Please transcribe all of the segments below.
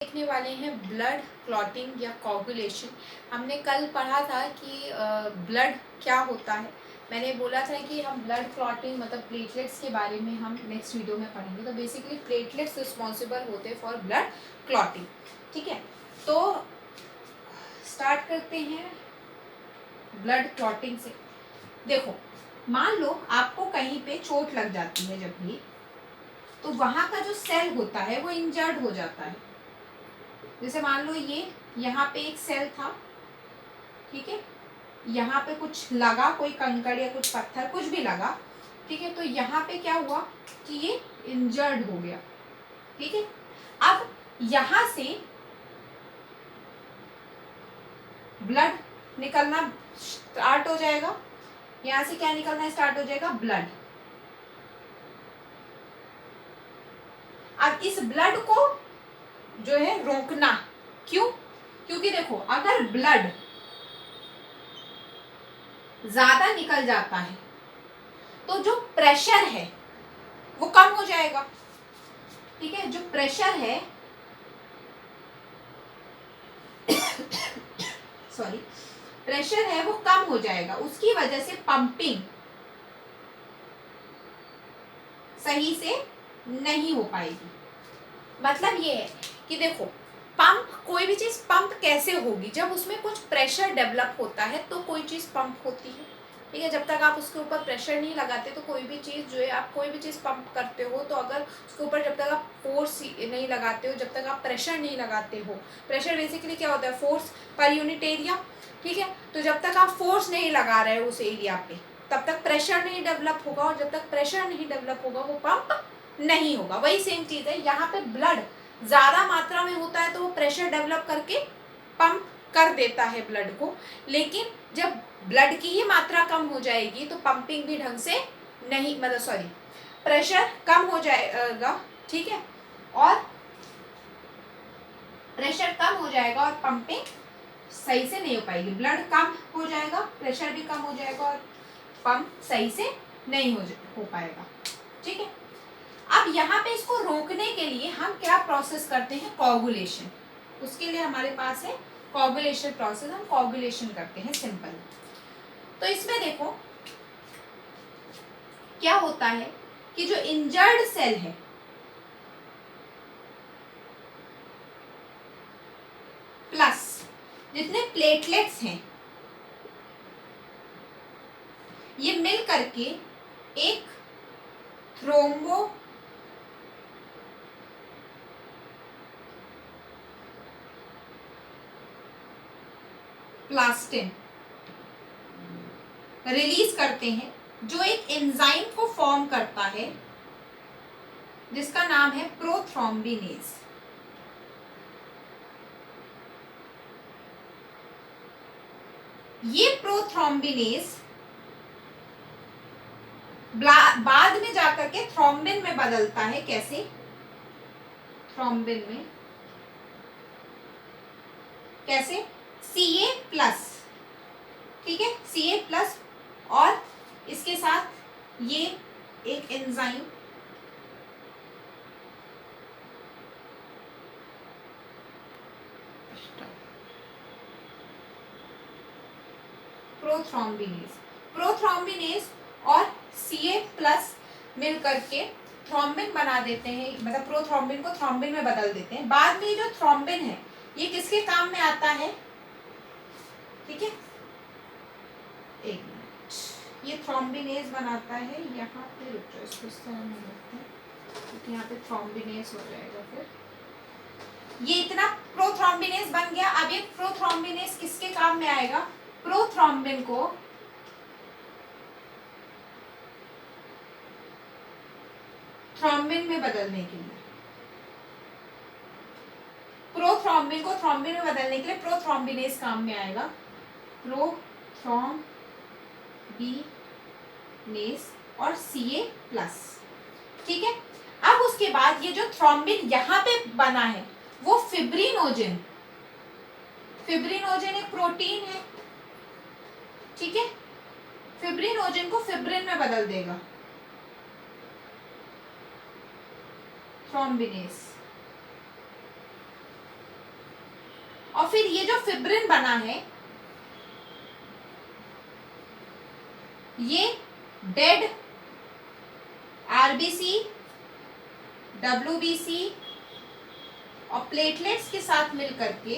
देखने वाले हैं ब्लड क्लॉटिंग या कोगुलेशन। हमने कल पढ़ा था कि ब्लड क्या होता है। मैंने बोला था कि हम ब्लड क्लॉटिंग मतलब प्लेटलेट्स के बारे में हम नेक्स्ट वीडियो में पढ़ेंगे। तो बेसिकली प्लेटलेट्स रिस्पॉन्सिबल होते हैं फॉर ब्लड क्लॉटिंग। ठीक है, तो स्टार्ट करते हैं ब्लड क्लॉटिंग से। देखो, मान लो आपको कहीं पे चोट लग जाती है जब भी, तो वहां का जो सेल होता है वो इंजर्ड हो जाता है। जैसे मान लो ये यहाँ पे एक सेल था, ठीक है, यहाँ पे कुछ लगा, कोई कंकड़ या कुछ पत्थर कुछ भी लगा, ठीक है, तो यहाँ पे क्या हुआ कि ये इंजर्ड हो गया। ठीक है, अब यहाँ से ब्लड निकलना स्टार्ट हो जाएगा। यहाँ से क्या निकलना स्टार्ट हो जाएगा? ब्लड। अब इस ब्लड को जो है रोकना, क्यों? क्योंकि देखो, अगर ब्लड ज्यादा निकल जाता है तो जो प्रेशर है वो कम हो जाएगा। ठीक है, जो प्रेशर है सॉरी प्रेशर है वो कम हो जाएगा। उसकी वजह से पंपिंग सही से नहीं हो पाएगी। मतलब ये है कि देखो, पंप, कोई भी चीज पंप कैसे होगी? जब उसमें कुछ प्रेशर डेवलप होता है तो कोई चीज पंप होती है। ठीक है, जब तक आप उसके ऊपर प्रेशर नहीं लगाते तो कोई भी चीज जो है, आप कोई भी चीज पंप करते हो तो अगर उसके ऊपर जब तक आप फोर्स नहीं लगाते हो, जब तक आप प्रेशर नहीं लगाते हो, प्रेशर बेसिकली क्या होता है? Force per unit area. ठीक है, तो जब तक आप फोर्स नहीं लगा रहे हो उस एरिया पे, तब तक प्रेशर नहीं डेवलप होगा, और जब तक प्रेशर नहीं डेवलप होगा वो पंप नहीं होगा। वही सेम चीज है, यहाँ पे ब्लड ज्यादा मात्रा में होता है तो वो प्रेशर डेवलप करके पंप कर देता है ब्लड को। लेकिन जब ब्लड की ही मात्रा कम हो जाएगी तो पंपिंग भी ढंग से नहीं, मतलब सॉरी, प्रेशर कम हो जाएगा। ठीक है, और प्रेशर कम हो जाएगा और पंपिंग सही से नहीं हो पाएगी। ब्लड कम हो जाएगा, प्रेशर भी कम हो जाएगा और पंप सही से नहीं हो पाएगा। ठीक है, अब यहाँ पे इसको रोकने के लिए हम क्या प्रोसेस करते हैं? कोगुलेशन। उसके लिए हमारे पास है कोगुलेशन प्रोसेस। हम कोगुलेशन करते हैं सिंपल। तो इसमें देखो क्या होता है कि जो इंजर्ड सेल है, प्लस जितने प्लेटलेट्स हैं, ये मिल करके एक थ्रोम्बो प्लास्टिन रिलीज करते हैं, जो एक एंजाइम को फॉर्म करता है जिसका नाम है प्रोथ्रोम्बिनेज। ये प्रोथ्रोम्बिनेज बाद में जाकर के थ्रोम्बिन में बदलता है। कैसे? थ्रोम्बिन में कैसे? Ca प्लस, ठीक है, Ca प्लस, और इसके साथ ये एक एंजाइम प्रोथ्रोम्बिनेज और Ca प्लस मिल करके थ्रोम्बिन बना देते हैं, मतलब प्रोथ्रोम्बिन को थ्रोम्बिन में बदल देते हैं। बाद में ये जो थ्रोम्बिन है ये किसके काम में आता है? ठीक है, एक मिनट, ये थ्रोम्बिनेज बनाता है। यहाँ पे रुक जाओ, इसको इस तरह में रखते हैं क्योंकि यहाँ पे थ्रोम्बिनेज हो जाएगा। फिर ये इतना प्रोथ्रोम्बिनेज बन गया। अब ये प्रोथ्रोम्बिनेज किसके काम में आएगा? प्रोथ्रोम्बिन को थ्रोम्बिन में बदलने के लिए, प्रोथ्रोम्बिन को थ्रोम्बिन में बदलने के लिए प्रोथ्रोम्बिनेज काम में आएगा। प्रोथ्रोम्बिनेज और Ca प्लस। ठीक है, अब उसके बाद ये जो थ्रोम्बिन यहाँ पे बना है वो फिब्रिनोजन, फिब्रिनोजन एक प्रोटीन है। ठीक है, फिब्रिनोजन को फिब्रिन में बदल देगा थ्रोम्बिनेज। और फिर ये जो फिब्रिन बना है ये डेड आरबीसी, डब्ल्यूबीसी और प्लेटलेट्स के साथ मिलकर के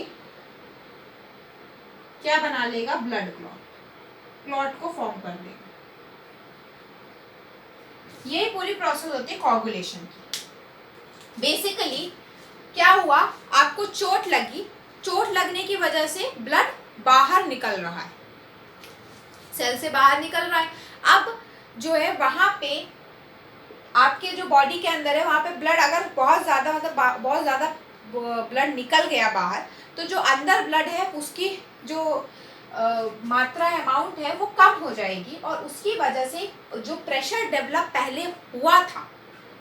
क्या बना लेगा, ब्लड क्लॉट को फॉर्म कर देगा। ये पूरी प्रोसेस होती है कोगुलेशन की। बेसिकली क्या हुआ, आपको चोट लगी, चोट लगने की वजह से ब्लड बाहर निकल रहा है, सेल से बाहर निकल रहा है। अब जो है वहां पे आपके जो बॉडी के अंदर है वहां पे ब्लड अगर बहुत ज्यादा मतलब बहुत ज्यादा ब्लड निकल गया बाहर, तो जो अंदर ब्लड है उसकी जो मात्रा अमाउंट है वो कम हो जाएगी और उसकी वजह से जो प्रेशर डेवलप पहले हुआ था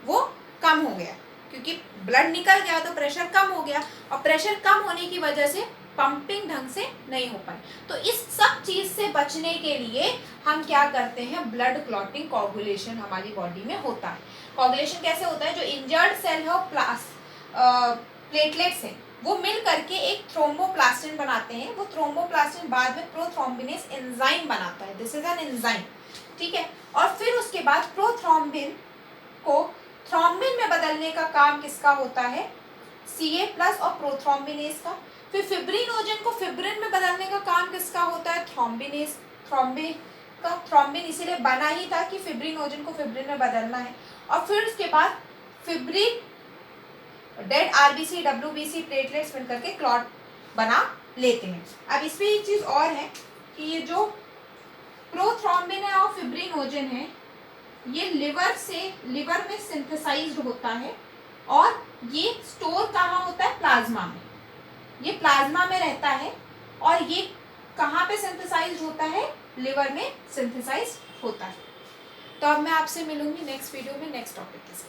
वो कम हो गया, क्योंकि ब्लड निकल गया तो प्रेशर कम हो गया और प्रेशर कम होने की वजह से पंपिंग ढंग से नहीं हो पाई। तो इस सब चीज से बचने के लिए हम क्या करते हैं, ब्लड क्लॉटिंग कोगुलेशन हमारी बॉडी में होता है। कोगुलेशन कैसे होता है, जो इंजर्ड सेल है प्लेटलेट्स है वो मिल करके एक थ्रोम्बोप्लास्टिन बनाते हैं। वो थ्रोम्बोप्लास्टिन बाद में प्रोथ्रोम्बिनेज एंजाइम बनाता है, दिस इज एन एंजाइम, ठीक है। और फिर उसके बाद प्रोथ्रोम्बिन को थ्रोम्बिन में बदलने का काम किसका होता है, Ca+ और प्रोथ्रोम्बिनेज का। फिर फिब्रिनोजन को फिब्रिन में बदलने का काम किसका होता है, थ्रोम्बिन इसीलिए बना ही था कि फिब्रिनोजन को फिब्रिन में बदलना है। और फिर उसके बाद fibrin, dead RBC, WBC, platelets मिलकर के क्लॉट बना लेते हैं। अब इसमें एक चीज और है कि ये जो प्रोथ्रोम्बिन है और फिब्रिनोजन है ये लिवर में सिंथेसाइज्ड होता है और ये स्टोर कहाँ होता है, प्लाज्मा में। ये प्लाज्मा में रहता है और ये कहाँ पे सिंथेसाइज्ड होता है, लिवर में सिंथेसाइज्ड होता है। तो अब मैं आपसे मिलूंगी नेक्स्ट वीडियो में नेक्स्ट टॉपिक के साथ।